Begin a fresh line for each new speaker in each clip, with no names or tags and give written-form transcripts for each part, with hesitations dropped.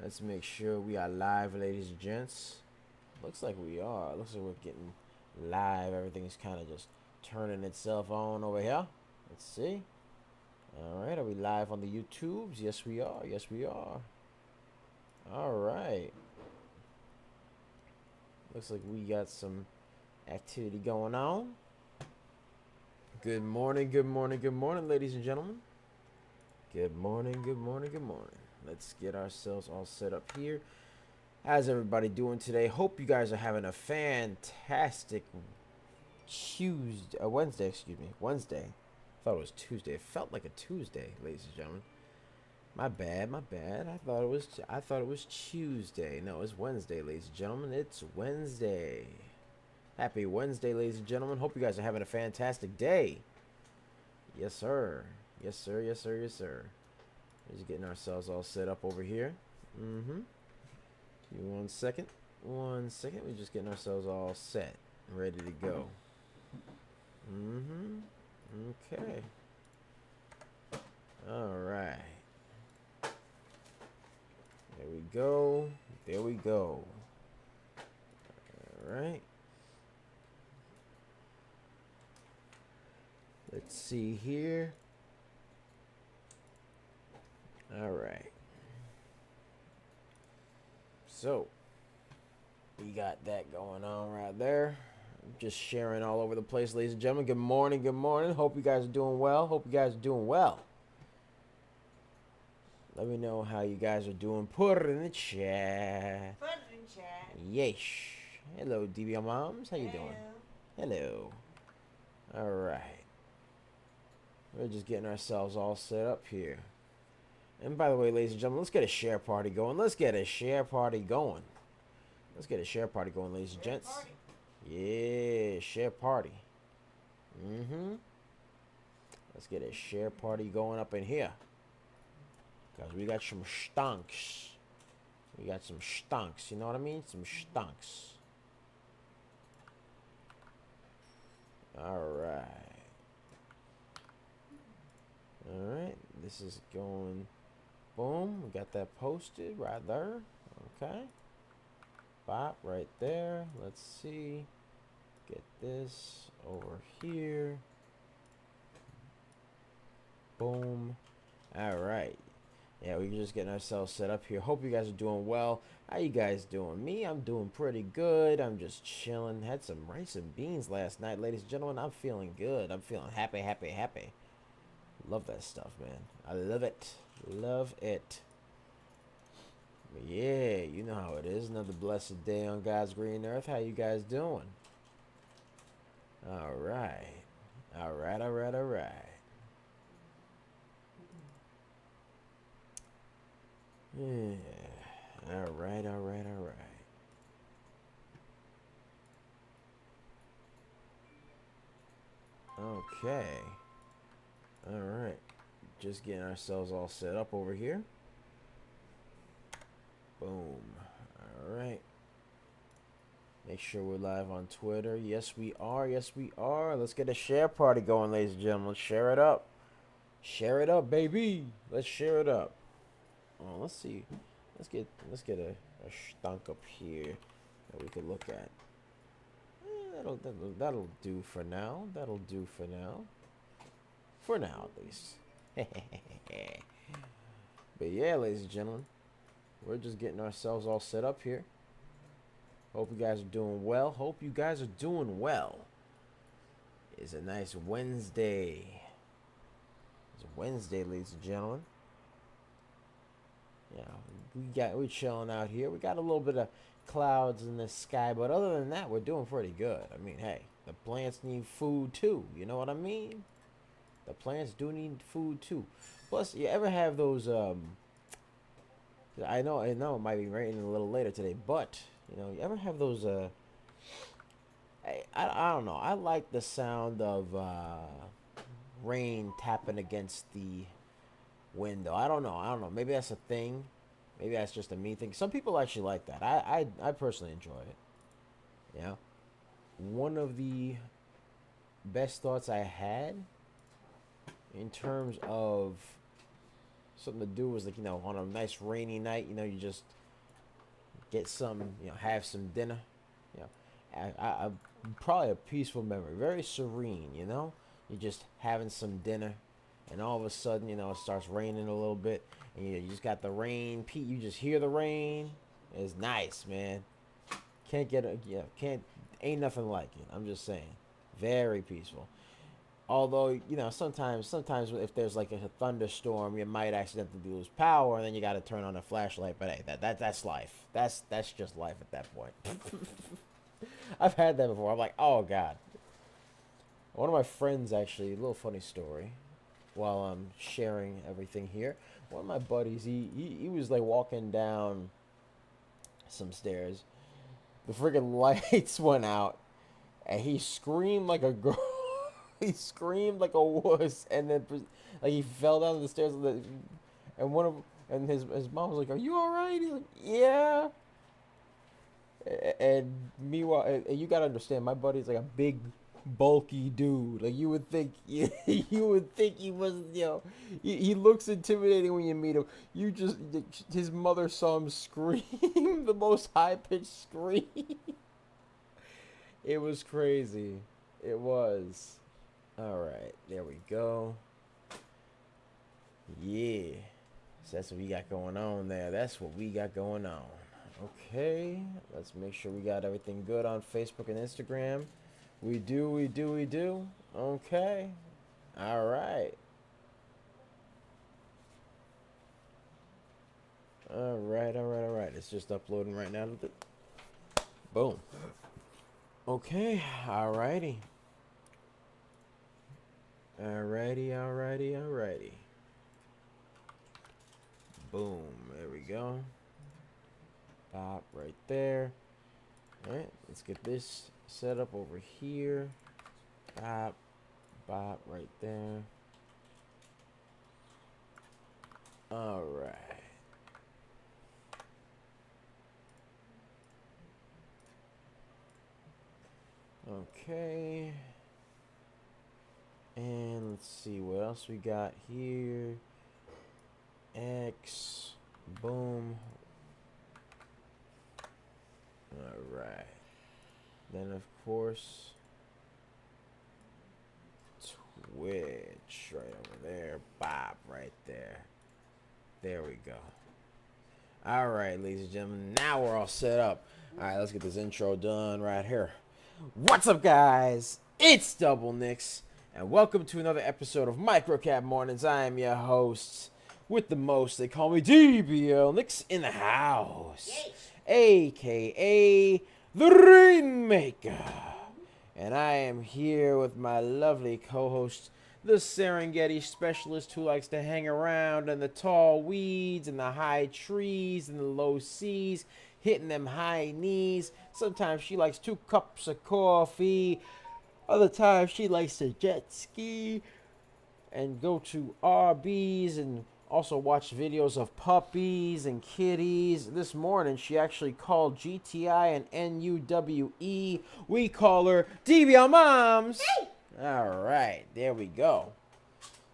Let's make sure we are live, ladies and gents. Looks like we are. Looks like we're getting live. Everything's kind of just turning itself on over here. Let's see. All right, are we live on the YouTubes? Yes, we are. Yes, we are. All right. Looks like we got some activity going on. Good morning, good morning, good morning, ladies and gentlemen. Good morning, good morning, good morning. Let's get ourselves all set up here. How's everybody doing today? Hope you guys are having a fantastic Wednesday, excuse me. Wednesday. I thought it was Tuesday. It felt like a Tuesday, ladies and gentlemen. My bad, my bad. I thought it was Tuesday. No, it's Wednesday, ladies and gentlemen. It's Wednesday. Happy Wednesday, ladies and gentlemen. Hope you guys are having a fantastic day. Yes, sir. Yes, sir. Yes, sir. Yes, sir. Just getting ourselves all set up over here. Give me 1 second. 1 second. We're just getting ourselves all set. Ready to go. Okay. All right. There we go. There we go. All right. Let's see here. All right. So, we got that going on right there. Just sharing all over the place, ladies and gentlemen. Good morning, good morning. Hope you guys are doing well. Hope you guys are doing well. Let me know how you guys are doing. Put it in the chat.
Put it in chat.
Yes. Hello, DBL Moms. How you doing? Hello. All right. We're just getting ourselves all set up here. And by the way, ladies and gentlemen, let's get a share party going. Let's get a share party going. Let's get a share party going, ladies and gents.
Party.
Yeah, share party. Let's get a share party going up in here. Because we got some stonks. We got some stonks, you know what I mean? Some stonks. Alright. Alright, this is going... Boom, we got that posted right there. Okay. Bop, right there. Let's see. Get this over here. Boom. Alright. Yeah, we're just getting ourselves set up here. Hope you guys are doing well. How you guys doing? Me, I'm doing pretty good. I'm just chilling. Had some rice and beans last night, ladies and gentlemen. I'm feeling good. I'm feeling happy, happy, happy. Love that stuff, man. I love it. Love it. But yeah, you know how it is. Another blessed day on God's green earth. How you guys doing? All right. All right, all right, all right. Yeah. All right, all right, all right. Okay. All right. Just getting ourselves all set up over here. Boom. All right. Make sure we're live on Twitter. Yes, we are. Yes, we are. Let's get a share party going, ladies and gentlemen. Let's share it up. Share it up, baby. Let's share it up. Oh, let's see. Let's get a stunk up here that we could look at. That'll do for now. That'll do for now. For now, at least. But yeah, ladies and gentlemen, we're just getting ourselves all set up here. Hope you guys are doing well. Hope you guys are doing well. It's a nice Wednesday. It's a Wednesday, ladies and gentlemen. Yeah, we're chilling out here. We got a little bit of clouds in the sky, but other than that, we're doing pretty good. I mean, hey, the plants need food too. You know what I mean? The plants do need food too. Plus, you ever have those? I know it might be raining a little later today, but you know, you ever have those? I don't know. I like the sound of rain tapping against the window. I don't know. I don't know. Maybe that's a thing. Maybe that's just a me thing. Some people actually like that. I personally enjoy it. Yeah. One of the best thoughts I had in terms of something to do is like, on a nice rainy night, you just get some, have some dinner. You know, I'm probably a peaceful memory, very serene. You're just having some dinner, and all of a sudden, it starts raining a little bit, and you just got the rain. Pete, you just hear the rain. It's nice, man. Can't get a can't ain't nothing like it. I'm just saying, very peaceful. Although, sometimes if there's like a thunderstorm, you might accidentally lose power, and then you got to turn on a flashlight. But hey, that's life. That's just life at that point. I've had that before. I'm like, oh god. One of my friends, actually, a little funny story. While I'm sharing everything here, one of my buddies, he was like walking down some stairs. The freaking lights went out, and he screamed like a girl. He screamed like a wuss, and then like he fell down the stairs, and his mom was like, "Are you all right?" He's like, "Yeah." And meanwhile, and you gotta understand, my buddy's like a big, bulky dude. Like you would think, you would think he was, he looks intimidating when you meet him. His mother saw him scream the most high pitched scream. It was crazy. It was. All right, there we go. Yeah, so that's what we got going on there. That's what we got going on. Okay, let's make sure we got everything good on Facebook and Instagram. We do, we do, we do. Okay. All right. All right, all right, all right. It's just uploading right now. Boom. Okay, all righty. Alrighty, alrighty, alrighty. Boom. There we go. Pop right there. Alright, let's get this set up over here. Bop. Bop right there. Alright. Okay. And let's see what else we got here. X. Boom. Alright. Then, of course, Twitch right over there. Bop right there. There we go. Alright, ladies and gentlemen. Now we're all set up. Alright, let's get this intro done right here. What's up, guys? It's Double Nicks. And welcome to another episode of Microcap Mornings. I am your host with the most. They call me DBL Nicks in the house. Yes. A.K.A. The Rainmaker. And I am here with my lovely co-host, the Serengeti specialist who likes to hang around in the tall weeds and the high trees and the low seas, hitting them high knees. Sometimes she likes 2 cups of coffee. Other times she likes to jet ski and go to RBs and also watch videos of puppies and kitties. This morning she actually called GTI and NUWE. We call her DBL Moms. Hey! All right, there we go.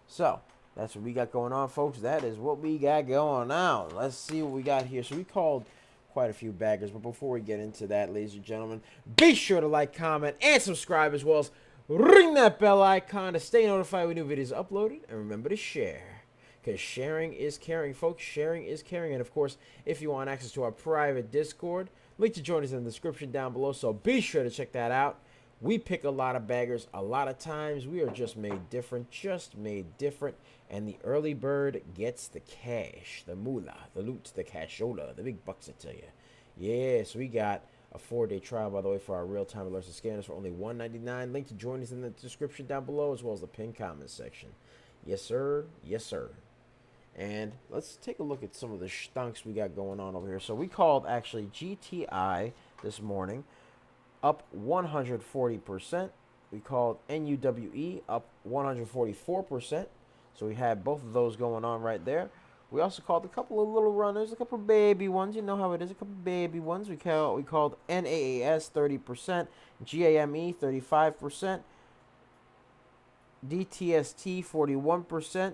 So that's what we got going on, folks. That is what we got going on. Let's see what we got here. So we called quite a few baggers, but before we get into that, ladies and gentlemen, be sure to like, comment, and subscribe, as well as ring that bell icon to stay notified when new videos are uploaded. And remember to share, because sharing is caring, folks. Sharing is caring. And of course, if you want access to our private Discord, link to join us in the description down below, so be sure to check that out. We pick a lot of baggers. A lot of times we are just made different, and the early bird gets the cash, the moolah, the loot, the cashola, the big bucks, I tell you. Yeah, so we got a 4-day trial, by the way, for our real-time alerts and scanners for only $1.99. Link to join us in the description down below, as well as the pinned comments section. Yes, sir. Yes, sir. And let's take a look at some of the stunks we got going on over here. So we called, actually, GTI this morning, up 140%. We called NUWE up 144%. So we had both of those going on right there. We also called a couple of little runners, a couple of baby ones. You know how it is, a couple of baby ones. We called NAAS 30%, GAME 35%, DTST 41%,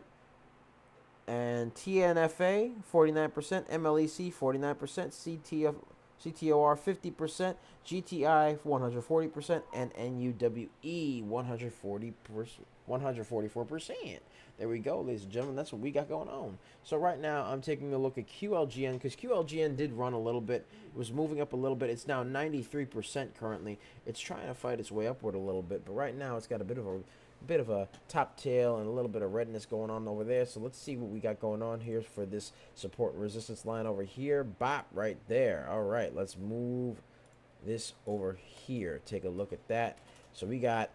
And TNFA 49%, MLEC 49%, CTOR 50%, GTI 140%, and NUWE 144%. There we go, ladies and gentlemen. That's what we got going on. So right now, I'm taking a look at QLGN because QLGN did run a little bit. It was moving up a little bit. It's now 93% currently. It's trying to fight its way upward a little bit, but right now it's got a bit of a top tail and a little bit of redness going on over there. So let's see what we got going on here for this support and resistance line over here. Bop, right there. All right, let's move this over here. Take a look at that. So we got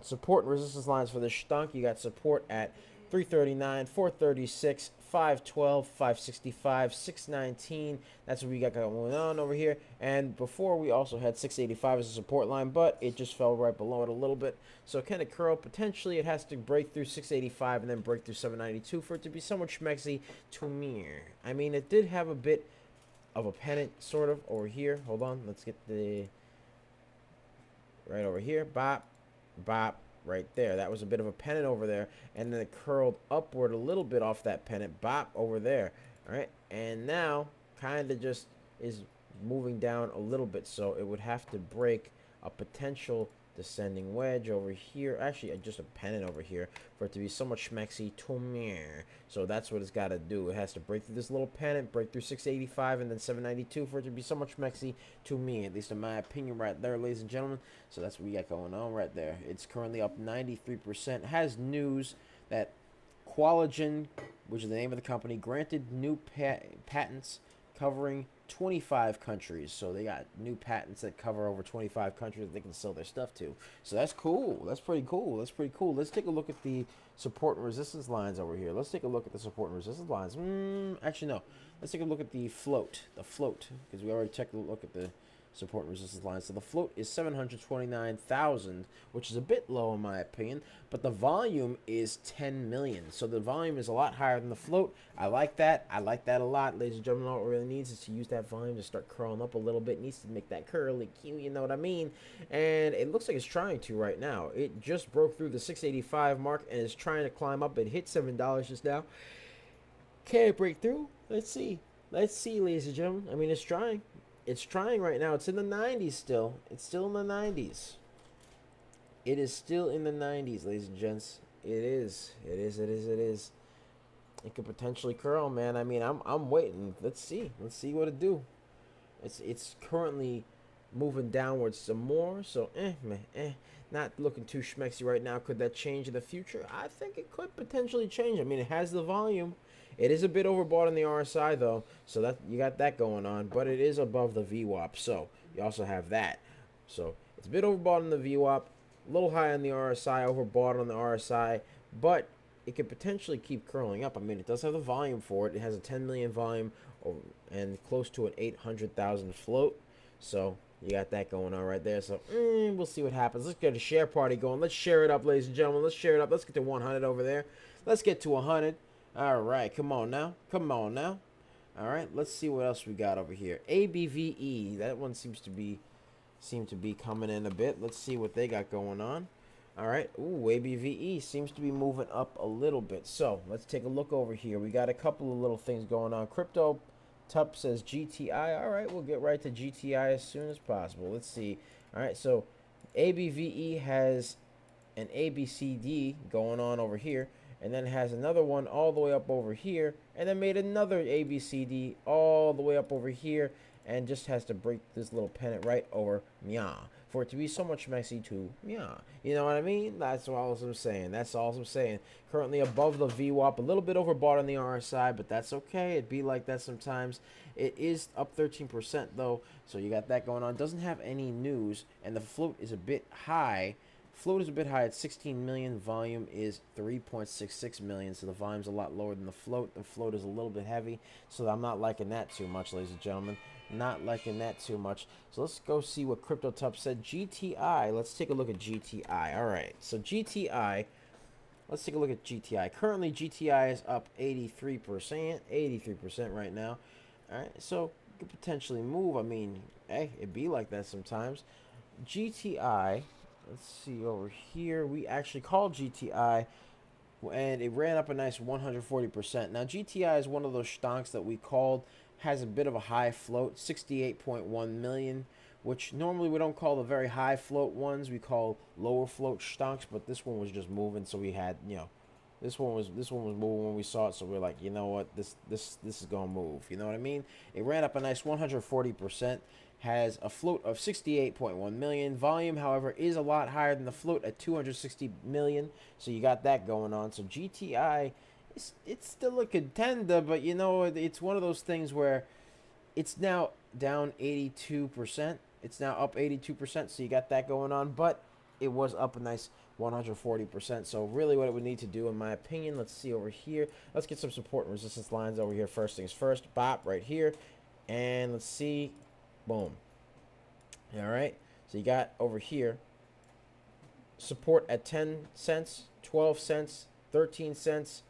support and resistance lines for this stunk. You got support at 339, 436, 512, 565, 619. That's what we got going on over here. And before we also had 685 as a support line, but it just fell right below it a little bit. So can it curl? Potentially it has to break through 685 and then break through 792 for it to be somewhat schmexy to me. I mean, it did have a bit of a pennant sort of over here. Hold on. Let's get the right over here. Bop, bop. Right there. That was a bit of a pennant over there, and then it curled upward a little bit off that pennant. Bop over there. All right, and now kind of just is moving down a little bit, so it would have to break a potential descending wedge over here. Actually, just a pennant over here for it to be somewhat schmexy to me. So that's what it's got to do. It has to break through this little pennant, break through 685 and then 792 for it to be somewhat schmexy to me, at least in my opinion right there, ladies and gentlemen. So that's what we got going on right there. It's currently up 93%. Has news that Qualigen, which is the name of the company, granted new patents covering 25 countries. So they got new patents that cover over 25 countries that they can sell their stuff to. So that's cool. That's pretty cool. That's pretty cool. Let's take a look at the support and resistance lines over here. Let's take a look at the support and resistance lines. Actually, no. Let's take a look at the float. The float, because we already took a look at the support and resistance lines. So the float is 729,000, which is a bit low in my opinion, but the volume is 10 million. So the volume is a lot higher than the float. I like that. I like that a lot, ladies and gentlemen. All it really needs is to use that volume to start curling up a little bit. It needs to make that curly cute, you know what I mean? And it looks like it's trying to right now. It just broke through the 685 mark and is trying to climb up. It hit $7 just now. Can it break through? Let's see. Let's see, ladies and gentlemen. I mean, it's trying. It's trying right now. It's in the 90s still. It's still in the 90s. It is still in the 90s, ladies and gents. It is. It is. It is. It is. It could potentially curl, man. I mean, I'm waiting. Let's see. Let's see what it do. It's currently moving downwards some more. So, not looking too schmexy right now. Could that change in the future? I think it could potentially change. I mean, it has the volume. It is a bit overbought on the RSI though, so that you got that going on, but it is above the VWAP, so you also have that. So it's a bit overbought on the VWAP, a little high on the RSI, overbought on the RSI, but it could potentially keep curling up. I mean, it does have the volume for it. It has a 10 million volume and close to an 800,000 float, so you got that going on right there. So we'll see what happens. Let's get a share party going. Let's share it up, ladies and gentlemen. Let's share it up. Let's get to 100 over there. Let's get to 100. All right, come on now. Come on now. All right, let's see what else we got over here. ABVE, that one seem to be coming in a bit. Let's see what they got going on. All right, ooh, ABVE seems to be moving up a little bit. So let's take a look over here. We got a couple of little things going on. Crypto Tup says GTI. All right, we'll get right to GTI as soon as possible. Let's see. All right, so ABVE has an ABCD going on over here, and then has another one all the way up over here, and then made another ABCD all the way up over here, and just has to break this little pennant right over meow for it to be so much messy to meow. You know what I mean? That's all I'm saying. That's all I'm saying. Currently above the VWAP, a little bit overbought on the RSI, but that's okay. It'd be like that sometimes. It is up 13% though, so you got that going on. Doesn't have any news, and the float is a bit high. Float is a bit high at 16 million. Volume is 3.66 million. So the volume's a lot lower than the float. The float is a little bit heavy. So I'm not liking that too much, ladies and gentlemen. Not liking that too much. So let's go see what CryptoTup said. GTI. Let's take a look at GTI. All right. So GTI. Let's take a look at GTI. Currently, GTI is up 83%. 83% right now. All right. So it could potentially move. I mean, hey, it'd be like that sometimes. GTI. Let's see over here. We actually call GTI and it ran up a nice 140%. Now GTI is one of those stocks that we called has a bit of a high float, 68.1 million, which normally we don't call the very high float ones. We call lower float stocks, but this one was just moving, so we had, this one was moving when we saw it, so we're like, you know what, this is gonna move. You know what I mean? It ran up a nice 140%. Has a float of 68.1 million. Volume, however, is a lot higher than the float at 260 million. So you got that going on. So GTI, it's still a contender, but it's one of those things where it's now down 82%. It's now up 82%. So you got that going on, but it was up a nice 140%. So really what it would need to do, in my opinion, let's see over here. Let's get some support and resistance lines over here. First things first, bop right here. And let's see. Boom. All right. So you got over here support at 10 cents, 12 cents, 13 cents,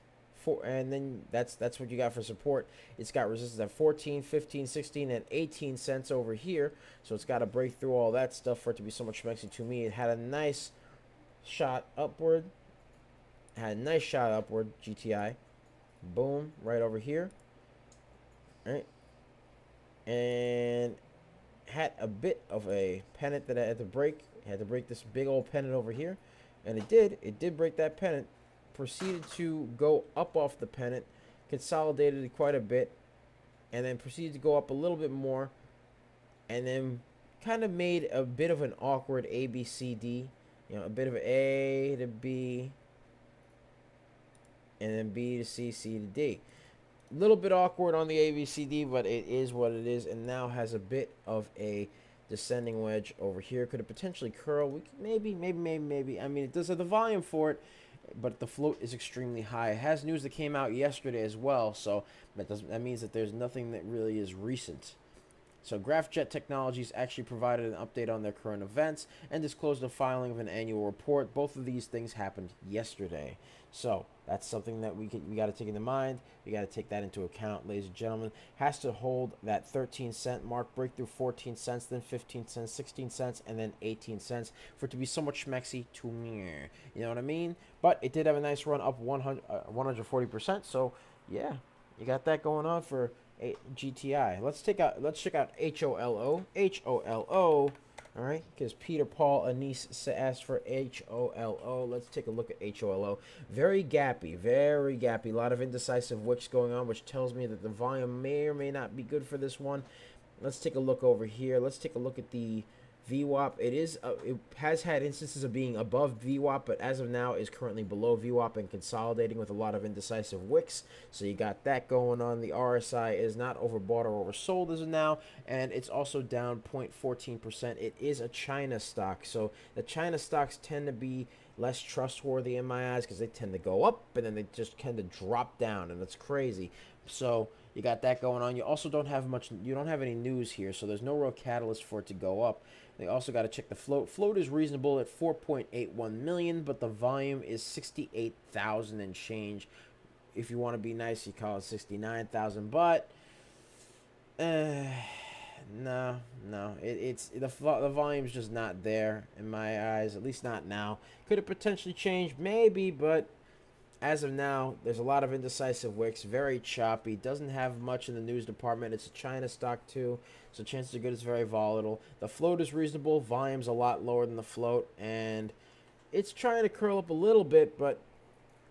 and then that's what you got for support. It's got resistance at 14, 15, 16, and 18 cents over here. So it's got to break through all that stuff for it to be so much mexy to me. It had a nice shot upward. GTI. Boom. Right over here. All right. And had a bit of a pennant that I had to break. I had to break this big old pennant over here, and it did break that pennant. Proceeded to go up off the pennant, consolidated it quite a bit, and then proceeded to go up a little bit more, and then kind of made a bit of an awkward ABCD, a bit of A to B, and then B to C, C to D. Little bit awkward on the ABCD, but it is what it is, and now has a bit of a descending wedge over here. Could it potentially curl? We could maybe. I mean, it does have the volume for it, but the float is extremely high. It has news that came out yesterday as well, so that means that there's nothing that really is recent. So GraphJet Technologies actually provided an update on their current events and disclosed the filing of an annual report. Both of these things happened yesterday. So that's something that we got to take into mind. We got to take that into account, ladies and gentlemen. Has to hold that 13 cent mark, break through 14 cents, then 15 cents, 16 cents, and then 18 cents for it to be somewhat schmexy to me. You know what I mean? But it did have a nice run up 140%. So yeah, you got that going on for GTI. Let's check out HOLO. HOLO. All right, because Peter Paul Anise asked for HOLO. Let's take a look at HOLO. Very gappy. A lot of indecisive wicks going on, which tells me that the volume may or may not be good for this one. Let's take a look over here. Let's take a look at the VWAP. It has had instances of being above VWAP, but as of now is currently below VWAP and consolidating with a lot of indecisive wicks. So you got that going on. The RSI is not overbought or oversold as of now, and it's also down 0.14%. It is a China stock, so the China stocks tend to be less trustworthy in my eyes because they tend to go up and then they just tend to drop down, and it's crazy. So you got that going on. You also don't have any news here, so there's no real catalyst for it to go up. They also got to check the float. Float is reasonable at 4.81 million, but the volume is 68,000 and change. If you want to be nice, you call it 69,000, but no, it's the volume's just not there in my eyes, at least not now. Could it potentially change? Maybe, but as of now, there's a lot of indecisive wicks, very choppy, doesn't have much in the news department. It's a China stock too, so chances are good it's very volatile. The float is reasonable, volume's a lot lower than the float, and it's trying to curl up a little bit, but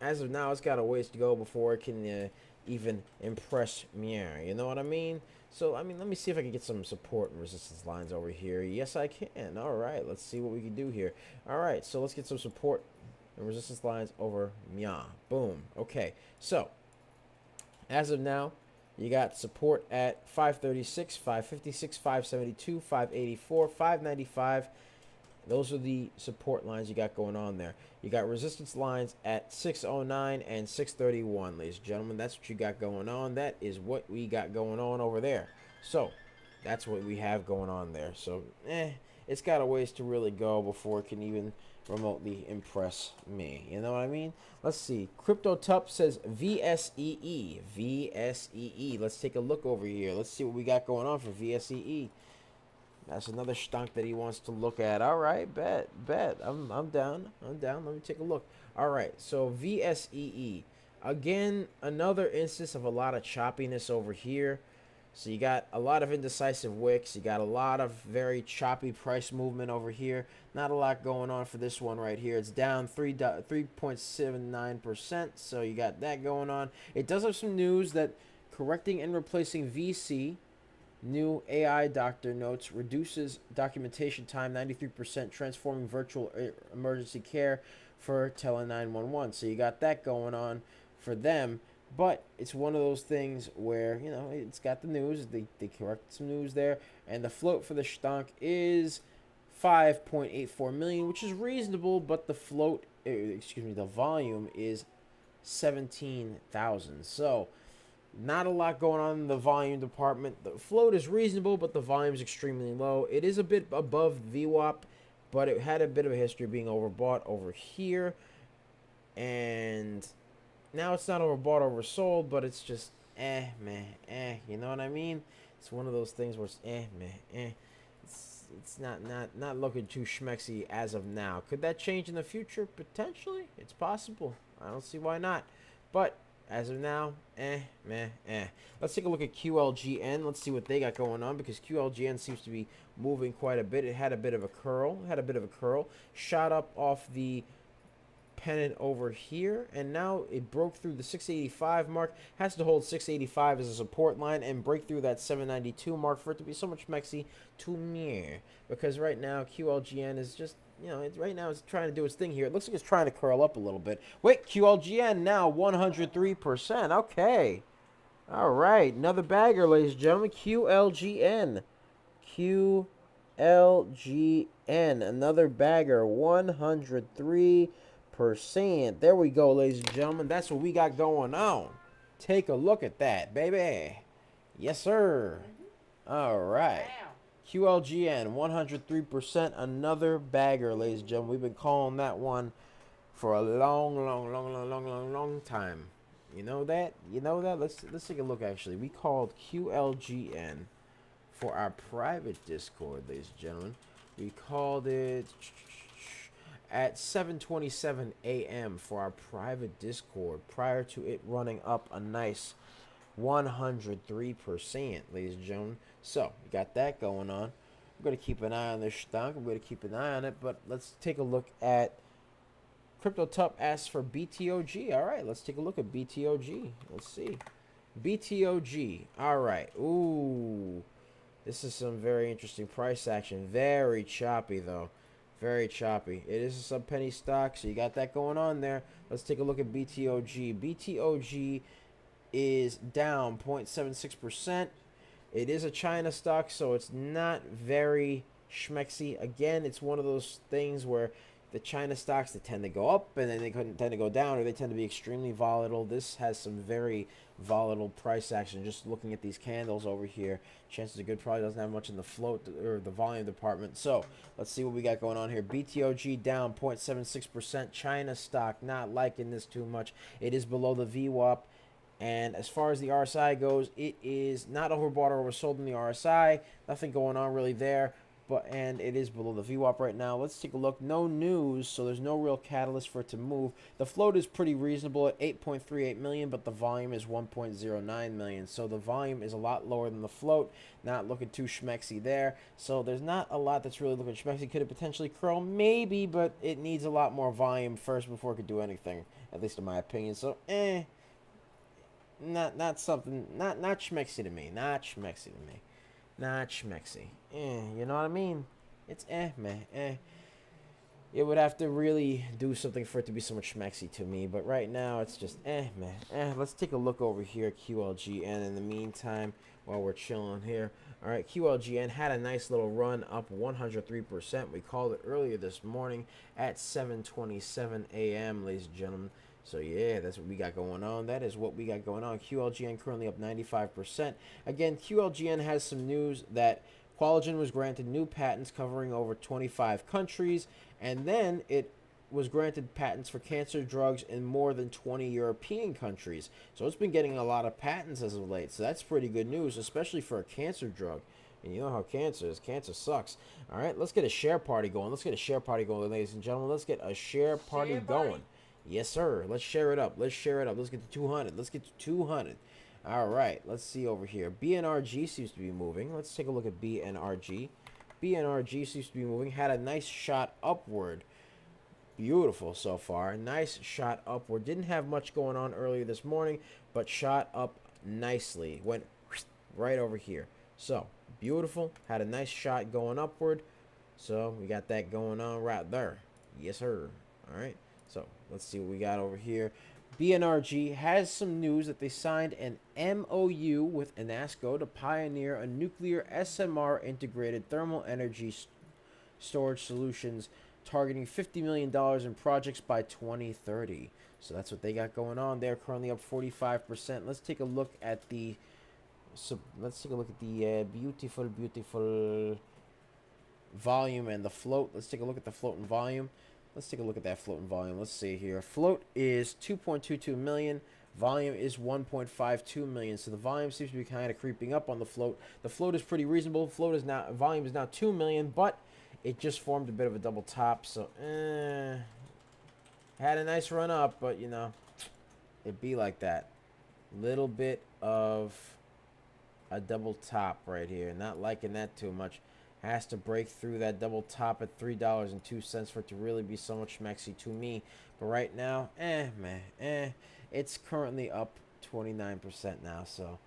as of now, it's got a ways to go before it can even impress me. You know what I mean? So, I mean, let me see if I can get some support and resistance lines over here. Yes, I can. All right, let's see what we can do here. All right, so let's get some support and resistance lines over Mia. Boom. Okay, so as of now, you got support at 536, 556, 572, 584, 595. Those are the support lines you got going on there. You got resistance lines at 609 and 631, ladies and gentlemen. That's what you got going on. That is what we got going on over there. So that's what we have going on there. So it's got a ways to really go before it can even remotely impress me. You know what I mean? Let's see. Crypto Tup says VSEE. VSEE. Let's take a look over here. Let's see what we got going on for VSEE. That's another stunk that he wants to look at. All right, bet. I'm down. I'm down. Let me take a look. All right, so VSEE. Again, another instance of a lot of choppiness over here. So you got a lot of indecisive wicks. You got a lot of very choppy price movement over here. Not a lot going on for this one right here. It's down 3.79%. So you got that going on. It does have some news that correcting and replacing VC, new AI doctor notes, reduces documentation time 93%, transforming virtual emergency care for tele 911. So you got that going on for them. But it's one of those things where, you know, it's got the news. They correct some news there. And the float for the stonk is 5.84 million, which is reasonable. But the float, the volume is 17,000. So not a lot going on in the volume department. The float is reasonable, but the volume is extremely low. It is a bit above VWAP, but it had a bit of a history of being overbought over here. And now it's not overbought, oversold, but it's just you know what I mean? It's one of those things where it's It's not looking too schmexy as of now. Could that change in the future? Potentially. It's possible. I don't see why not. But as of now, Let's take a look at QLGN. Let's see what they got going on, because QLGN seems to be moving quite a bit. It had a bit of a curl. Shot up off the pennant over here, and now it broke through the 685 mark. Has to hold 685 as a support line and break through that 792 mark for it to be so much mexy to me, because right now QLGN is just, you know, right now it's trying to do its thing here. It looks like it's trying to curl up a little bit. Wait, QLGN now 103%. Okay, all right, another bagger, ladies and gentlemen. QLGN, another bagger, 103%. There we go, ladies and gentlemen. That's what we got going on. Take a look at that, baby. Yes, sir. All right. QLGN, 103%. Another bagger, ladies and gentlemen. We've been calling that one for a long time. You know that? Let's take a look, actually. We called QLGN for our private Discord, ladies and gentlemen. We called it at 7:27 a.m. for our private Discord, prior to it running up a nice 103%, ladies and gentlemen. So we got that going on. I'm going to keep an eye on this stock. I'm going to keep an eye on it, but let's take a look at Crypto Tup asks for BTOG. All right, let's take a look at BTOG. Let's see. BTOG. All right. Ooh, this is some very interesting price action. Very choppy, though. Very choppy. It is a sub-penny stock, so you got that going on there. Let's take a look at BTOG. BTOG is down 0.76%. It is a China stock, so it's not very schmexy. Again, it's one of those things where the China stocks, they tend to go up, and then they tend to go down, or they tend to be extremely volatile. This has some very volatile price action. Just looking at these candles over here, chances are good probably doesn't have much in the float or the volume department. So let's see what we got going on here. BTOG down 0.76%. China stock, not liking this too much. It is below the VWAP. And as far as the RSI goes, it is not overbought or oversold in the RSI. Nothing going on really there. And it is below the VWAP right now. Let's take a look. No news, so there's no real catalyst for it to move. The float is pretty reasonable at 8.38 million, but the volume is 1.09 million. So the volume is a lot lower than the float. Not looking too schmexy there. So there's not a lot that's really looking schmexy. Could it potentially curl? Maybe, but it needs a lot more volume first before it could do anything, at least in my opinion. So, not something, not schmexy to me. Not schmexy to me. Not schmexy. You know what I mean? It's man. It would have to really do something for it to be so much schmexy to me. But right now, it's just man. Let's take a look over here at QLGN in the meantime while we're chilling here. All right, QLGN had a nice little run up 103%. We called it earlier this morning at 7:27 a.m., ladies and gentlemen. So yeah, that's what we got going on. That is what we got going on. QLGN currently up 95%. Again, QLGN has some news that Qualigen was granted new patents covering over 25 countries, and then it was granted patents for cancer drugs in more than 20 European countries. So it's been getting a lot of patents as of late. So that's pretty good news, especially for a cancer drug. And you know how cancer is. Cancer sucks. All right, let's get a share party going. Let's get a share party going, ladies and gentlemen. Let's get a share party going. Yes, sir. Let's share it up. Let's share it up. Let's get to 200. Let's get to 200. All right, let's see over here. BNRG seems to be moving. Let's take a look at BNRG. BNRG seems to be moving. Had a nice shot upward. Beautiful so far. Nice shot upward. Didn't have much going on earlier this morning, but shot up nicely. Went right over here. So, beautiful. Had a nice shot going upward. So, we got that going on right there. Yes, sir. All right. So, let's see what we got over here. BNRG has some news that they signed an MOU with Anasco to pioneer a nuclear SMR integrated thermal energy storage solutions targeting $50 million in projects by 2030. So that's what they got going on. They're currently up 45%. Let's take a look at the beautiful volume and the float. Let's take a look at the float and volume. Let's take a look at that float and volume. Let's see here. Float is 2.22 million. Volume is 1.52 million. So the volume seems to be kind of creeping up on the float. The float is pretty reasonable. Volume is now 2 million, but it just formed a bit of a double top. So, had a nice run up, but you know, it'd be like that. Little bit of a double top right here. Not liking that too much. Has to break through that double top at $3.02 for it to really be so much maxi to me. But right now, it's currently up 29% now. So,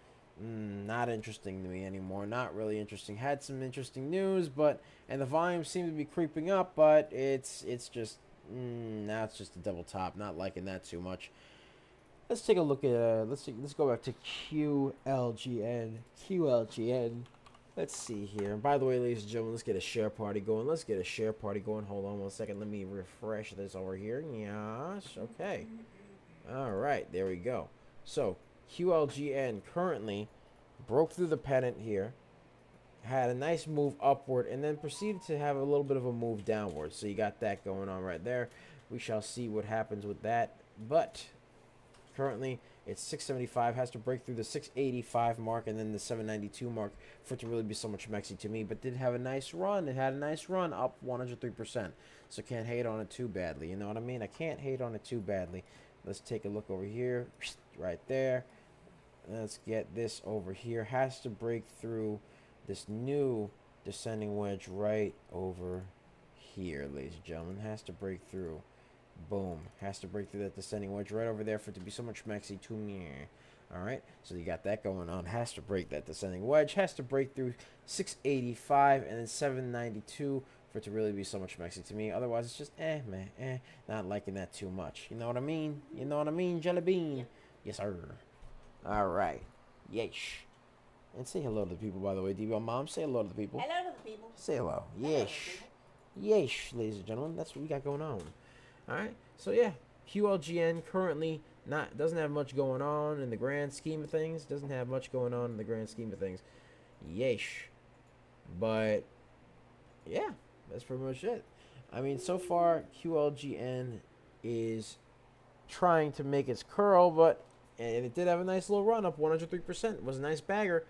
not interesting to me anymore. Not really interesting. Had some interesting news, and the volume seemed to be creeping up, but it's just now it's just a double top. Not liking that too much. Let's take a look at let's go back to QLGN. Let's see here. And by the way, ladies and gentlemen, let's get a share party going. Let's get a share party going. Hold on one second. Let me refresh this over here. Yes. Okay. All right. There we go. So, QLGN currently broke through the pennant here. Had a nice move upward and then proceeded to have a little bit of a move downward. So, you got that going on right there. We shall see what happens with that. But currently, it's 675, has to break through the 685 mark and then the 792 mark for it to really be so much maxi to me. But did have a nice run. It had a nice run up 103%. So can't hate on it too badly. You know what I mean? I can't hate on it too badly. Let's take a look over here. Right there. Let's get this over here. Has to break through this new descending wedge right over here, ladies and gentlemen. Has to break through. Boom. Has to break through that descending wedge right over there for it to be so much maxi to me. Alright, so you got that going on. Has to break that descending wedge. Has to break through 685 and then 792 for it to really be so much maxi to me. Otherwise, it's just, not liking that too much. You know what I mean? You know what I mean, Jelly Bean? Yes, sir. Alright. Yeesh. And say hello to the people, by the way. DBL Mom, say hello to the people.
Hello to the people.
Say hello. Yeesh. Yeesh, ladies and gentlemen. That's what we got going on. All right, so yeah, QLGN currently doesn't have much going on in the grand scheme of things. Doesn't have much going on in the grand scheme of things. Yeesh. But yeah, that's pretty much it. I mean, so far QLGN is trying to make its curl, and it did have a nice little run up, 103%. It was a nice bagger.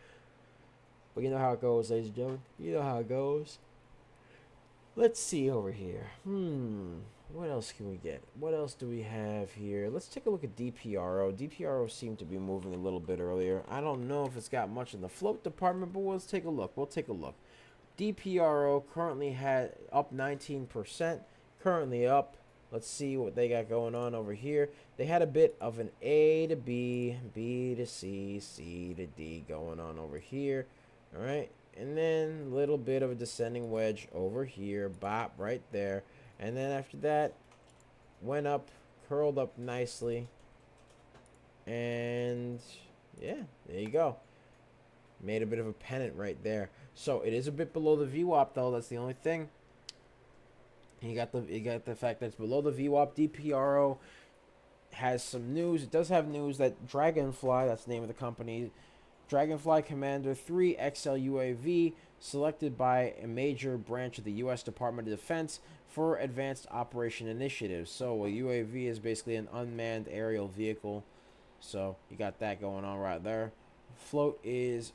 But you know how it goes, ladies and gentlemen. You know how it goes. Let's see over here. What else can we get? What else do we have here? Let's take a look at DPRO. DPRO seemed to be moving a little bit earlier. I don't know if it's got much in the float department, but let's take a look. We'll take a look. DPRO currently had up 19%. Currently up. Let's see what they got going on over here. They had a bit of an A to B, B to C, C to D going on over here. All right. And then a little bit of a descending wedge over here. Bop right there. And then after that, went up, curled up nicely. And yeah, there you go. Made a bit of a pennant right there. So it is a bit below the VWAP though. That's the only thing. You got the fact that it's below the VWAP. DPRO has some news. It does have news that Dragonfly, that's the name of the company, Dragonfly Commander 3 XL UAV, selected by a major branch of the U.S. Department of Defense for advanced operation initiatives. So a UAV is basically an unmanned aerial vehicle. So you got that going on right there. Float is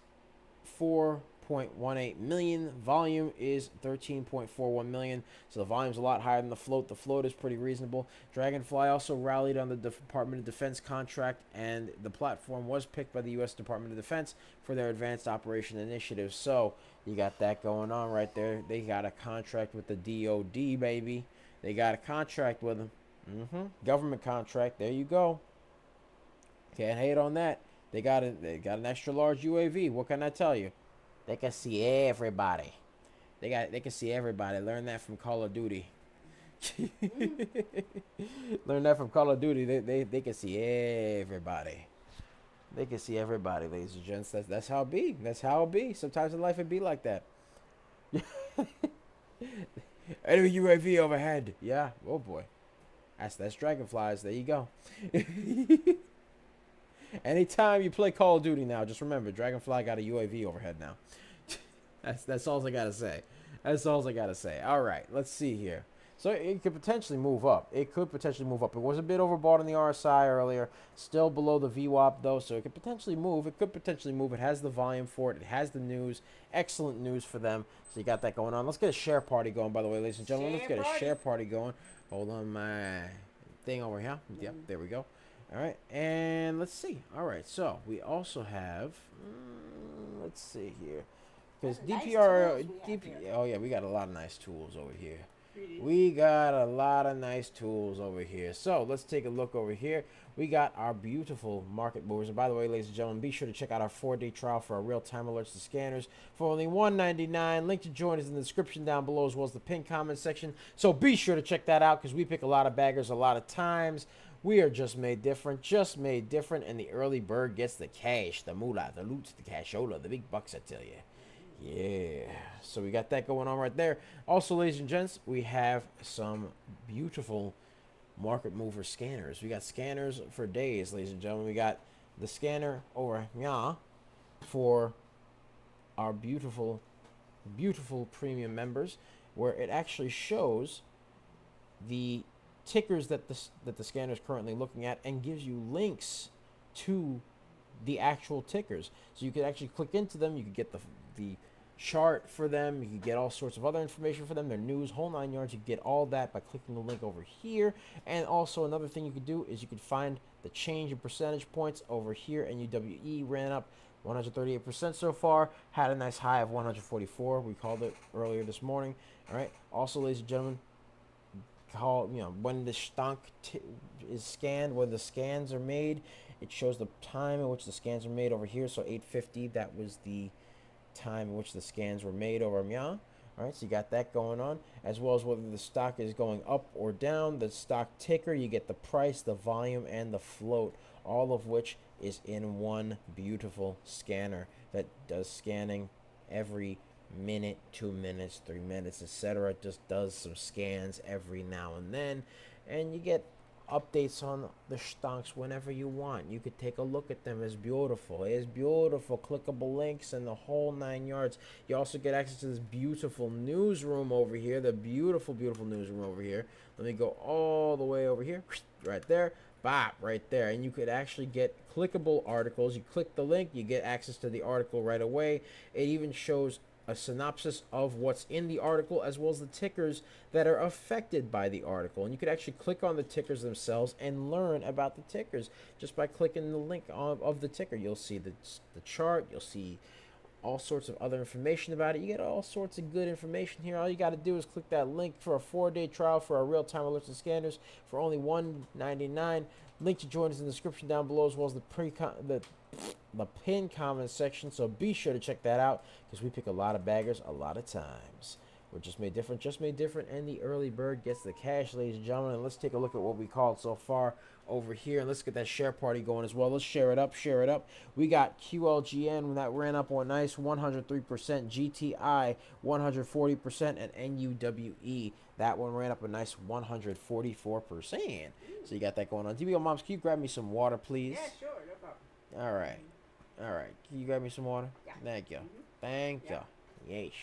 4 13.18 million. Volume is 13.41 million. So the volume's a lot higher than the float. The float is pretty reasonable. Dragonfly also rallied on the Department of Defense contract, and the platform was picked by the U.S. Department of Defense for their Advanced Operation Initiative. So you got that going on right there. They got a contract with the DOD, baby. They got a contract with them. Government contract. There you go. Can't hate on that. They got an extra large UAV. What can I tell you? They can see everybody. They can see everybody. Learn that from Call of Duty. Learn that from Call of Duty. They can see everybody. They can see everybody, ladies and gents. That's how it be. That's how it be. Sometimes in life it be like that. Enemy UAV overhead. Yeah. Oh boy. That's Dragonflies. There you go. Anytime you play Call of Duty now, just remember Dragonfly got a UAV overhead now. That's all I gotta say. That's all I gotta say. All right, let's see here. So it could potentially move up. It could potentially move up. It was a bit overbought on the RSI earlier. Still below the VWAP though, so it could potentially move. It could potentially move. It has the volume for it. It has the news. Excellent news for them. So you got that going on. Let's get a share party going, by the way, ladies and gentlemen. Let's get a share party going. Hold on my thing over here. Yep, there we go. All right, and let's see. All right, so we also have, let's see here, because DPR, oh yeah, we got a lot of nice tools over here. We got a lot of nice tools over here. So let's take a look over here. We got our beautiful market movers. And by the way, ladies and gentlemen, be sure to check out our 4-day trial for our real-time alerts to scanners for only $1.99. Link to join is in the description down below, as well as the pinned comment section. So be sure to check that out, because we pick a lot of baggers a lot of times. We are just made different, and the early bird gets the cash, the moolah, the loot, the cashola, the big bucks, I tell you. Yeah, so we got that going on right there. Also, ladies and gents, we have some beautiful market mover scanners. We got scanners for days, ladies and gentlemen. We got the scanner over here for our beautiful premium members, where it actually shows the tickers that the scanner is currently looking at, and gives you links to the actual tickers. So you could actually click into them. You could get the chart for them. You could get all sorts of other information for them, their news, whole 9 yards. You get all that by clicking the link over here. And also another thing you could do is you could find the change in percentage points over here. And NUWE ran up 138% so far, had a nice high of 144. We called it earlier this morning. All right, also, ladies and gentlemen, when the stonk is scanned, when the scans are made, it shows the time in which the scans are made over here. So 8:50, that was the time in which the scans were made over here. All right, so you got that going on, as well as whether the stock is going up or down. The stock ticker, you get the price, the volume, and the float, all of which is in one beautiful scanner that does scanning every minute, 2 minutes, 3 minutes, etc. It just does some scans every now and then, and you get updates on the stonks whenever you want. You could take a look at them. It's beautiful. It's beautiful. Clickable links and the whole 9 yards. You also get access to this beautiful newsroom over here. The beautiful newsroom over here. Let me go all the way over here. Right there. Bop, right there. And you could actually get clickable articles. You click the link, you get access to the article right away. It even shows a synopsis of what's in the article, as well as the tickers that are affected by the article. And you could actually click on the tickers themselves and learn about the tickers just by clicking the link of the ticker. You'll see the chart, you'll see all sorts of other information about it. You get all sorts of good information here. All you got to do is click that link for a 4-day trial for our real-time alerts and scanners for only $1.99. Link to join us in the description down below, as well as the pinned comment section. So be sure to check that out, because we pick a lot of baggers a lot of times. We're just made different, and the early bird gets the cash, ladies and gentlemen. And let's take a look at what we called so far over here, and let's get that share party going as well. Let's share it up. We got QLGN that ran up on nice 103%, GTI 140%, and NUWE, that one ran up a nice 144%. So you got that going on. DBO Moms, can you grab me some water, please?
Yeah, sure, no problem.
All right. Can you grab me some water?
Yeah.
Thank you. Thank you. Yeesh.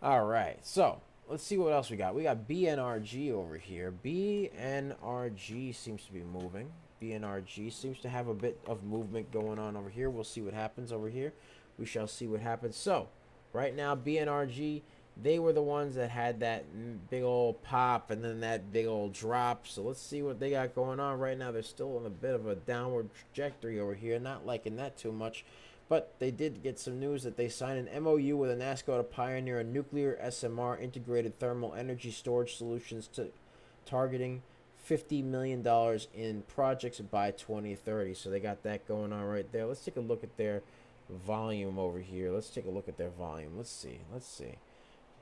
All right, so let's see what else we got. We got BNRG over here. BNRG seems to be moving. BNRG seems to have a bit of movement going on over here. We'll see what happens over here. We shall see what happens. So, right now, BNRG, they were the ones that had that big old pop and then that big old drop. So let's see what they got going on right now. They're still on a bit of a downward trajectory over here. Not liking that too much. But they did get some news that they signed an MOU with a NASCO to pioneer a nuclear SMR integrated thermal energy storage solutions to targeting $50 million in projects by 2030. So they got that going on right there. Let's take a look at their volume over here. Let's take a look at their volume. Let's see.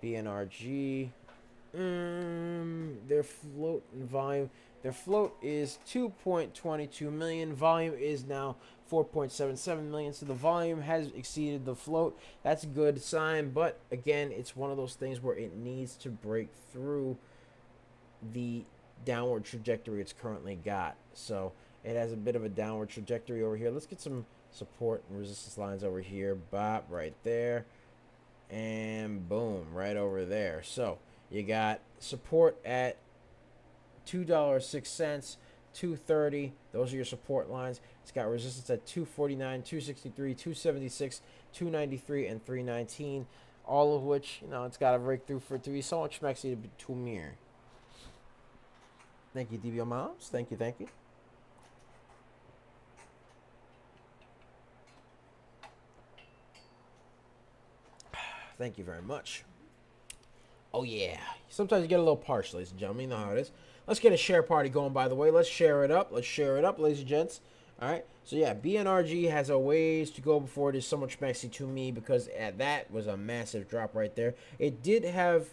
BNRG. Their float and volume. Their float is 2.22 million. Volume is now 4.77 million. So the volume has exceeded the float. That's a good sign. But again, it's one of those things where it needs to break through the downward trajectory it's currently got. So it has a bit of a downward trajectory over here. Let's get some support and resistance lines over here. Bop, right there. And boom, right over there. So you got support at $2.06, $2.30. Those are your support lines. It's got resistance at $2.49, $2.63, $2.76, $2.93, and $3.19. All of which, it's got to break through for it to be so much maxi to mirror. Thank you, DBO Moms. Thank you. Thank you very much. Oh, yeah. Sometimes you get a little parched, ladies and gentlemen. You know how it is. Let's get a share party going, by the way. Let's share it up, ladies and gents. All right. So, yeah, BNRG has a ways to go before it is so much maxi to me because that was a massive drop right there. It did have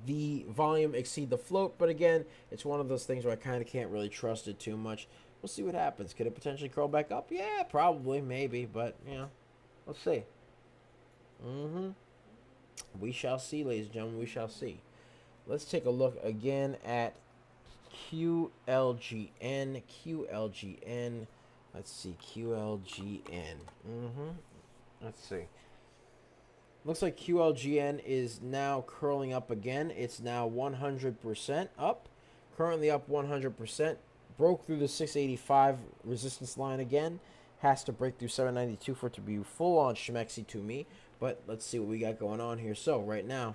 the volume exceed the float, but again, it's one of those things where I kind of can't really trust it too much. We'll see what happens. Could it potentially curl back up? Yeah, probably, maybe, but, let's see. We shall see, ladies and gentlemen. We shall see. Let's take a look again at QLGN. Let's see. QLGN. Let's see. Looks like QLGN is now curling up again. It's now 100% up. Currently up 100%. Broke through the 685 resistance line again. Has to break through 792 for it to be full on schmexy to me. But let's see what we got going on here. So right now,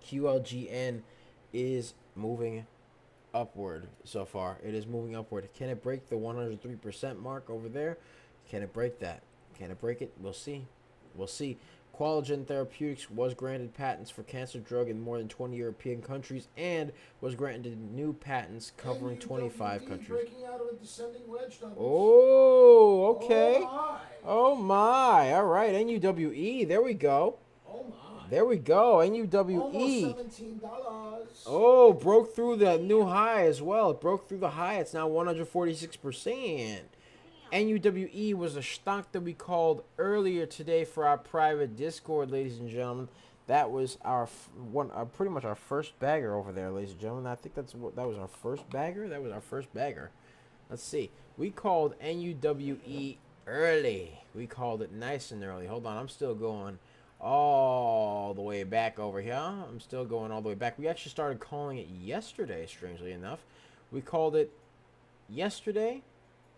QLGN is moving upward so far. It is moving upward. Can it break the 103% mark over there? Can it break that? Can it break it? We'll see. We'll see. Qualigen Therapeutics was granted patents for cancer drug in more than 20 European countries and was granted new patents covering 25 countries.
Breaking out of a descending wedge,
oh, okay. Oh my. All right. NUWE. There we go.
Oh my.
There we go. NUWE.
Almost $17.
Oh, broke through the new high as well. It broke through the high. It's now 146%. NUWE was a stock that we called earlier today for our private Discord, ladies and gentlemen. That was our pretty much our first bagger over there, ladies and gentlemen. I think that was our first bagger. That was our first bagger. Let's see. We called NUWE early. We called it nice and early. Hold on, I'm still going all the way back over here. I'm still going all the way back. We actually started calling it yesterday, strangely enough. We called it yesterday.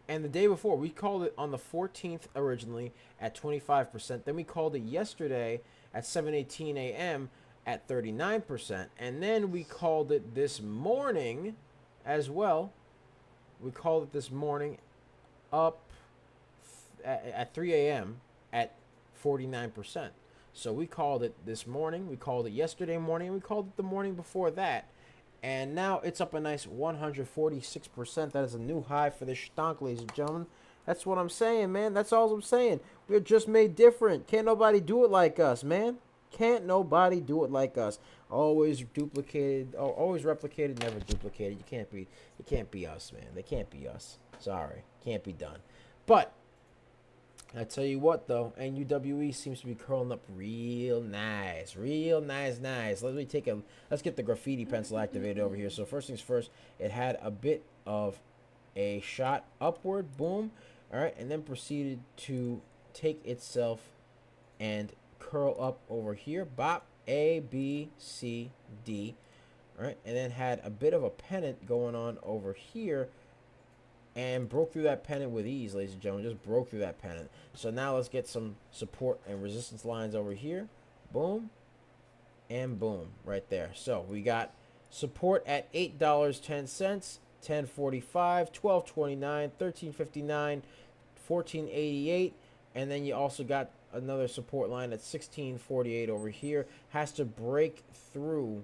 And the day before, we called it on the 14th originally at 25%. Then we called it yesterday at 7:18 a.m. at 39%. And then we called it this morning as well. We called it this morning up at 3 a.m. at 49%. So we called it this morning. We called it yesterday morning. And we called it the morning before that. And now it's up a nice 146%. That is a new high for this stonk, ladies and gentlemen. That's what I'm saying, man. That's all I'm saying. We're just made different. Can't nobody do it like us, man. Can't nobody do it like us. Always duplicated, always replicated, never duplicated. It can't be us, man. They can't be us. Sorry. Can't be done. But I tell you what, though, NUWE seems to be curling up real nice. Let's get the graffiti pencil activated over here. So first things first, it had a bit of a shot upward, boom, all right, and then proceeded to take itself and curl up over here, bop, A, B, C, D, all right, and then had a bit of a pennant going on over here, and broke through that pennant with ease, ladies and gentlemen. Just broke through that pennant. So now let's get some support and resistance lines over here. Boom and boom right there. So we got support at $8.10, 10.45, 12.29, 13.59, 14.88, and then you also got another support line at 16.48 over here. Has to break through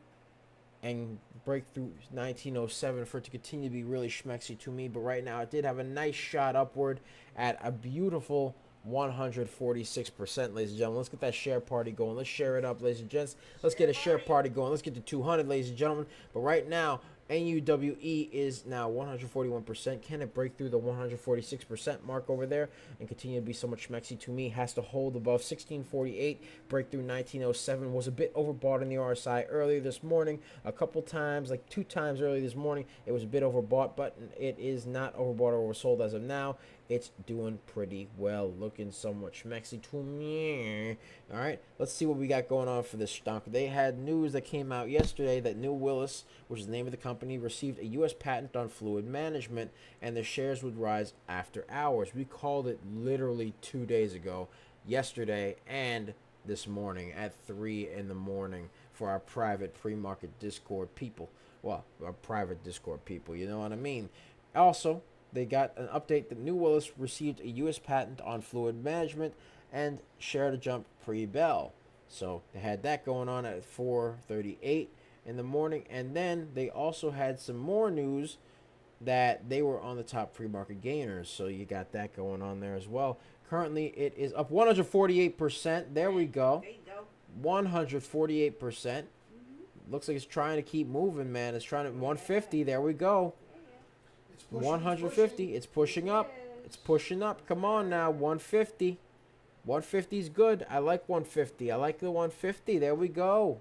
and break through 1907 for it to continue to be really schmexy to me. But right now it did have a nice shot upward at a beautiful 146%, ladies and gentlemen. Let's get that share party going. Let's share it up, ladies and gents. Let's get a share party going. Let's get to 200, ladies and gentlemen. But right now, NUWE is now 141%. Can it break through the 146% mark over there and continue to be so much schmexy to me? Has to hold above 1648. Break through 1907. Was a bit overbought in the RSI earlier this morning. A couple times, like 2 times earlier this morning, it was a bit overbought, but it is not overbought or oversold as of now. It's doing pretty well, looking somewhat schmexy to me. All right, let's see what we got going on for this stock. They had news that came out yesterday that New Willis, which is the name of the company, received a U.S. patent on fluid management, and the shares would rise after hours. We called it literally 2 days ago, yesterday and this morning at 3 in the morning for our private pre-market Discord people. Well, our private Discord people, you know what I mean? Also, they got an update that New Willis received a U.S. patent on fluid management and shared a jump pre-bell. So they had that going on at 4:38 in the morning. And then they also had some more news that they were on the top pre-market gainers. So you got that going on there as well. Currently, it is up 148%. There we go.
There you go.
148%. Looks like it's trying to keep moving, man. It's trying to 150. There we go.
It's pushing,
150. It's pushing up. It's pushing up. Come on now. 150. 150 is good. I like 150. I like the 150. There we go.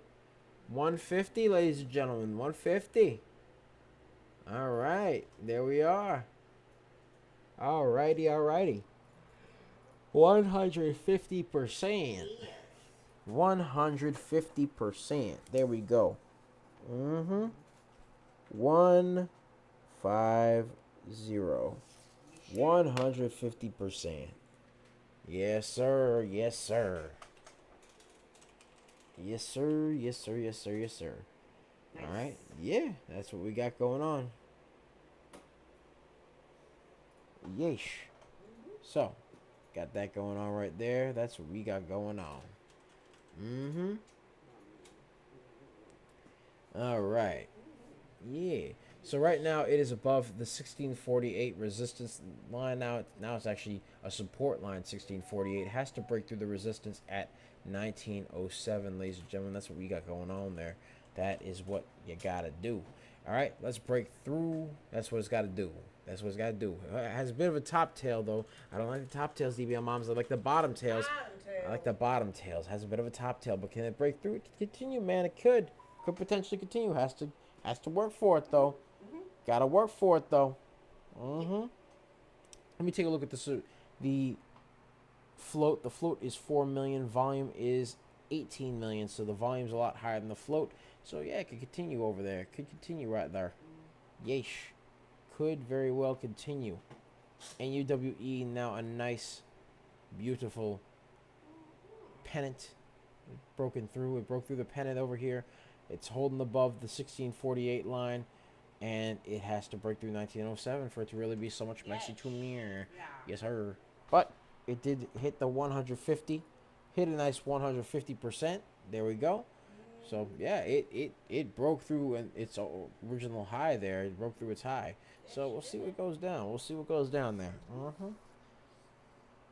150, ladies and gentlemen. 150. All right. There we are. All righty. All righty. 150%. 150%. There we go. 150. 150%. Yes, sir. Yes, sir. Yes, sir. Yes, sir. Yes, sir. Yes, sir.
Nice.
All right. Yeah, that's what we got going on. Yeesh. So, got that going on right there. That's what we got going on. All right. Yeah. So right now it is above the 1648 resistance line. Now it's actually a support line. 1648 has to break through the resistance at 1907, ladies and gentlemen. That's what we got going on there. That is what you gotta do. All right, let's break through. That's what it's got to do. That's what it's got to do. It has a bit of a top tail, though. I don't like the top tails, DBL moms. I like the bottom tails. I like the bottom tails. Has a bit of a top tail, but can it break through? It can continue, man. It could potentially continue. Has to work for it, though. Gotta work for it, though. Let me take a look at the float. The float is 4 million. Volume is 18 million. So the volume's a lot higher than the float. So yeah, it could continue over there. It could continue right there. Yeesh. Could very well continue. And UWE now a nice, beautiful pennant. It broke through the pennant over here. It's holding above the 1648 line. And it has to break through 1907 for it to really be so much messy to me.
Yeah.
Yes, sir. But it did hit the 150. Hit a nice 150%. There we go. So yeah, it broke through its original high there. It broke through its high. So we'll see what goes down. We'll see what goes down there.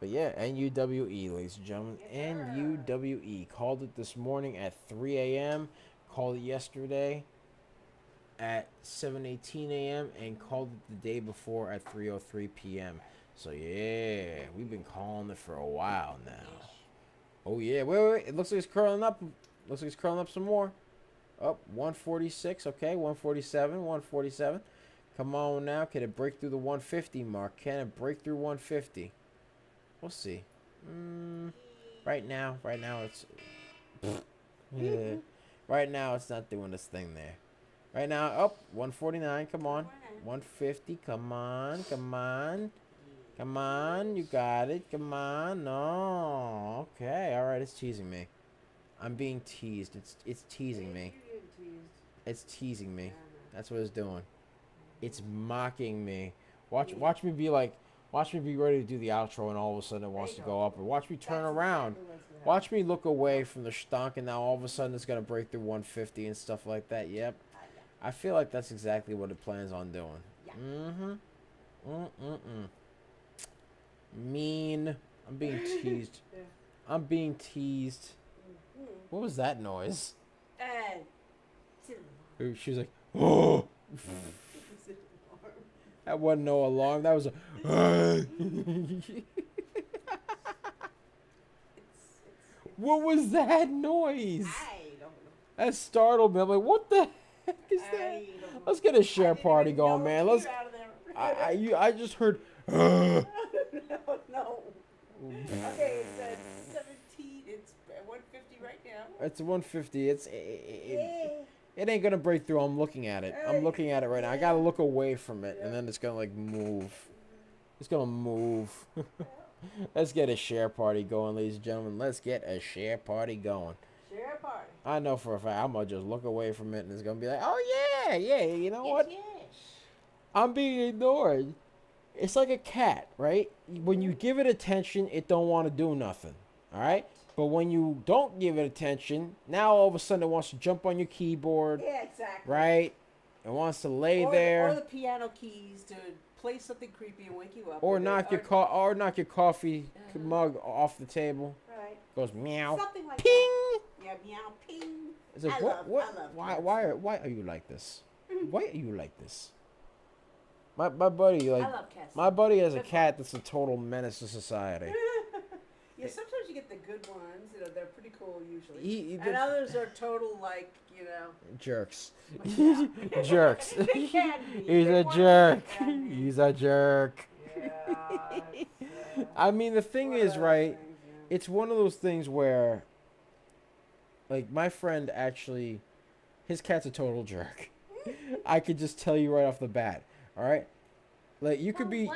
But yeah, NUWE, ladies and gentlemen. NUWE. Called it this morning at 3 a.m. Called it yesterday at 7:18 a.m. and called it the day before at 3:03 p.m. So yeah, we've been calling it for a while now. Oh yeah, wait. It looks like it's curling up. Looks like it's curling up some more. Up 146. Okay, 147. 147. Come on now. Can it break through the 150 mark? Can it break through 150? We'll see. Right now it's. Yeah. Right now it's not doing this thing there. Right now, up 149. Come on. 150. Come on. Come on. Come on. You got it. Come on. No. Okay. All right. It's teasing me. I'm being teased. It's teasing me. It's teasing me. That's what it's doing. It's mocking me. Watch me be like, watch me be ready to do the outro, and all of a sudden it wants to go up. Or watch me turn around. Watch me look away from the stonk, and now all of a sudden it's gonna break through 150 and stuff like that. Yep. I feel like that's exactly what it plans on doing. Mean. I'm being teased. I'm being teased. What was that noise? She was like, oh. That wasn't no alarm. That was a. What was that noise?
I don't know.
That startled me. I'm like, what the heck is that? Let's get a share party going, man. Let's. I just heard.
No. Okay, it's at 17. It's 150 right now.
It's 150. It ain't gonna break through. I'm looking at it. I'm looking at it right now. I gotta look away from it, and then it's gonna like move. It's gonna move. Let's get a share party going, ladies and gentlemen. Let's get a share party going.
Share party.
I know for a fact I'm gonna just look away from it, and it's gonna be like, oh yeah, yeah. You know what?
Yes.
I'm being ignored. It's like a cat, right? When you give it attention, it don't want to do nothing. All right. But when you don't give it attention, now all of a sudden it wants to jump on your keyboard.
Yeah, exactly.
Right? It wants to lay there.
Or the piano keys to play something creepy and wake you up.
Or knock your coffee mug off the table.
Right.
Goes meow.
Something like
ping.
that. Yeah, meow, ping.
It's like,
I love
why are you like this? Why are you like this? My buddy, like,
I love cats.
my buddy has a cat that's a total menace to society.
Yeah, sometimes you get the good ones. You know, they're pretty cool usually. And others are total, like, you know.
Jerks.
Yeah.
Jerks.
They can be.
He's a jerk. He's a jerk.
Yeah.
I mean, the thing is, right, it's one of those things where, like, my friend actually, his cat's a total jerk. I could just tell you right off the bat. All right? Like, you could be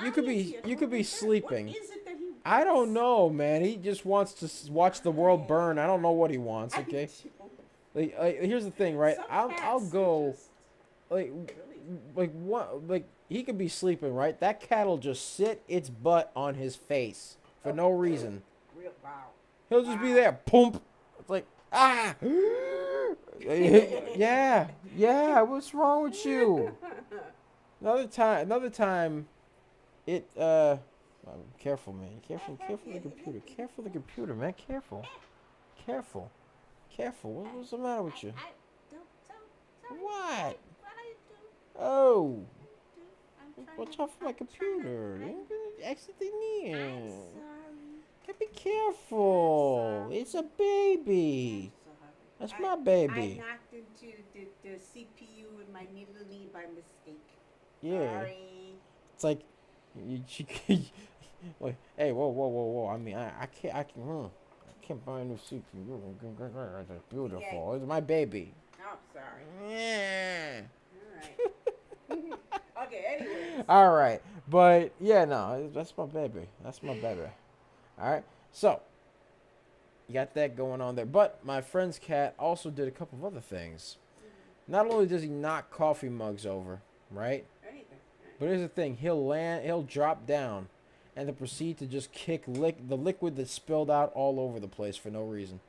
sleeping.
What is it that he wants?
I don't know, man. He just wants to watch the world burn. I don't know what he wants, okay? Like here's the thing, right? I'll go like what, like, he could be sleeping, right? That cat'll just sit its butt on his face for no reason.
Wow.
He'll just be there. Pump. It's like, ah. Yeah, what's wrong with you? Another time, it, careful, man. Careful the computer. Careful the computer, man. Careful. What's the matter with you? What? Oh. Watch out for my computer. Exit the near. Be careful. It's a baby. That's my baby.
I knocked into the CPU with my little knee by mistake.
Yeah.
Sorry.
It's like, like, hey, whoa. I mean, I can't buy a new CPU. It's beautiful. It's my baby.
Oh, sorry.
Yeah.
All right. Okay, anyways.
All right. But, yeah, no, that's my baby. All right. So, you got that going on there. But my friend's cat also did a couple of other things. Not only does he knock coffee mugs over, right? But here's the thing. He'll drop down and then proceed to just kick the liquid that spilled out all over the place for no reason.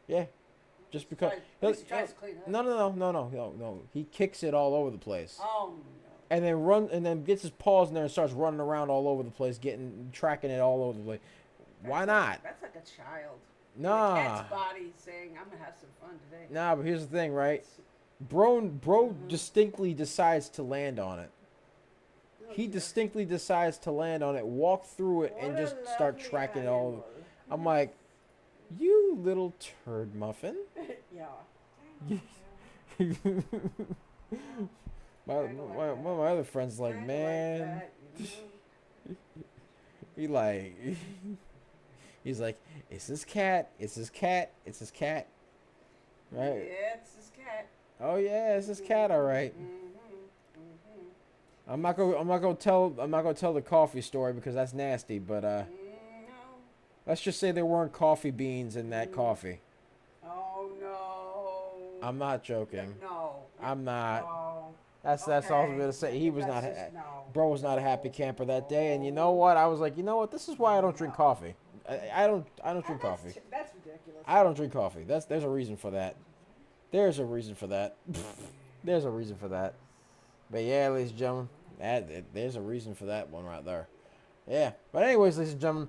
Yeah. Just because.
He tries to clean it up.
No. He kicks it all over the place.
Oh, no.
And then gets his paws in there and starts running around all over the place, tracking it all over the place. Why not?
That's like a child.
Nah.
A cat's body saying, I'm going to have some fun today.
Nah, but here's the thing, right? Bro distinctly decides to land on it. He distinctly decides to land on it, walk through it, and just start tracking it all over. I'm like, you little turd muffin.
Yeah.
One of my other friends like, man. He's like, it's his cat. Right?
Yeah, it's his cat.
Oh, yeah, it's his cat, all right. I'm not gonna tell the coffee story because that's nasty. But
No.
let's just say there weren't coffee beans in that coffee.
Oh no.
I'm not joking.
No.
I'm not.
Oh.
That's all I'm gonna say. He was not. Bro was not a happy camper that day. And you know what? I was like, you know what? This is why I don't drink coffee. I don't drink coffee.
That's ridiculous.
I don't drink coffee. There's a reason for that. There's a reason for that. There's a reason for that. But yeah, ladies and gentlemen, there's a reason for that one right there. Yeah. But anyways, ladies and gentlemen,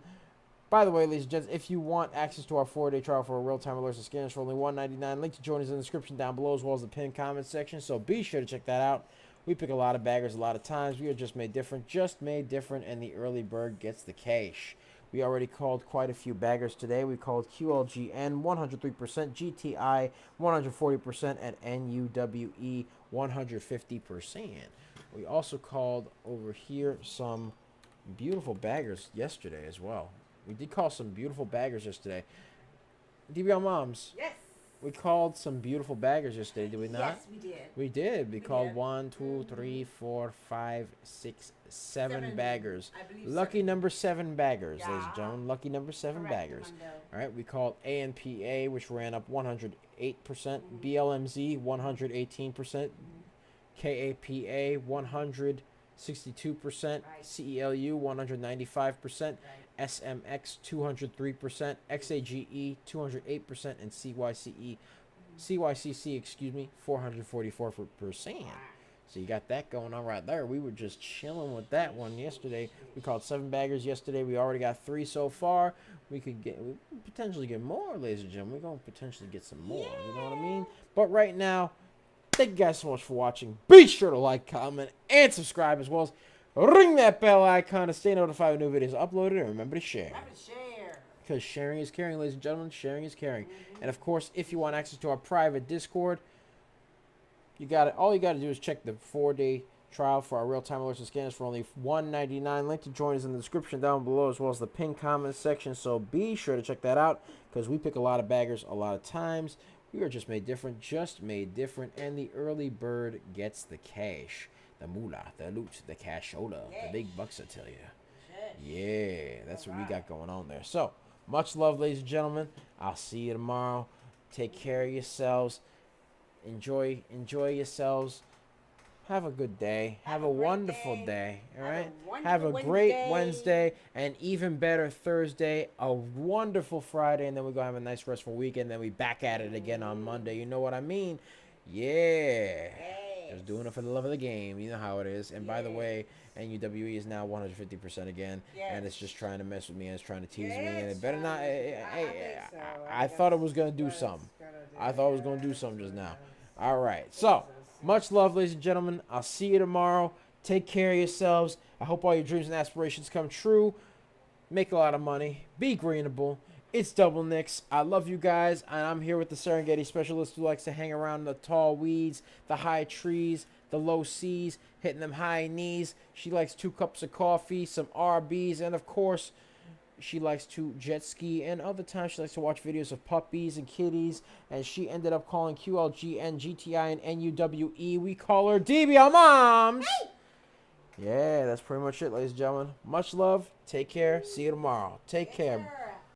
by the way, ladies and gents, if you want access to our 4-day trial for real-time alerts and scanners for only $1.99, link to join us in the description down below as well as the pinned comment section. So be sure to check that out. We pick a lot of baggers a lot of times. We are just made different, and the early bird gets the cash. We already called quite a few baggers today. We called QLGN 103%, GTI 140%, and NUWE 150%. We also called over here some beautiful baggers yesterday as well. We did call some beautiful baggers yesterday. DBL Moms.
Yes.
We called some beautiful baggers yesterday, did we not?
Yes, we did.
We did. We called 1, 2, 3, 4, 5, 6, 7 baggers. Lucky number 7 baggers, ladies and gentlemen. Lucky number 7 baggers. All right. We called ANPA, which ran up 108%. BLMZ 118%. KAPA 162%. CELU 195%. SMX 203%, XAGE 208%, and CYCC, excuse me, 444%. So you got that going on right there. We were just chilling with that one yesterday. We called 7 baggers yesterday. We already got 3 so far. We potentially get more, ladies and gentlemen. We're gonna potentially get some more. You know what I mean? But right now, thank you guys so much for watching. Be sure to like, comment, and subscribe as well as ring that bell icon to stay notified when new videos are uploaded, and remember to share. Because sharing is caring, ladies and gentlemen. Sharing is caring. And of course, if you want access to our private Discord, all you got to do is check the 4-day trial for our real-time alerts and scanners for only $1.99. Link to join us in the description down below as well as the pinned comment section. So be sure to check that out because we pick a lot of baggers a lot of times. We are just made different, and the early bird gets the cash. The moolah, the loot, the cashola, the big bucks, I tell you. Yeah, that's what we got going on there. So, much love, ladies and gentlemen. I'll see you tomorrow. Take care of yourselves. Enjoy yourselves. Have a good day. Have a wonderful day. All right? Have a great Wednesday. And even better Thursday. A wonderful Friday. And then we're going to have a nice restful weekend. Then we back at it again on Monday. You know what I mean? Yeah. Just doing it for the love of the game. You know how it is. And by the way, NUWE is now 150% again. And it's just trying to mess with me and it's trying to tease me. And it better not. I thought it was going to do something. I thought it was going to do something just now. All right. So, much love, ladies and gentlemen. I'll see you tomorrow. Take care of yourselves. I hope all your dreams and aspirations come true. Make a lot of money. Be greenable. It's Double Nicks. I love you guys, and I'm here with the Serengeti specialist who likes to hang around the tall weeds, the high trees, the low seas, hitting them high knees. She likes 2 cups of coffee, some RBs, and of course, she likes to jet ski, and other times she likes to watch videos of puppies and kitties, and she ended up calling QLGN, GTI, and NUWE. We call her DBL Moms. Hey! Yeah, that's pretty much it, ladies and gentlemen. Much love. Take care. See you tomorrow. Take care.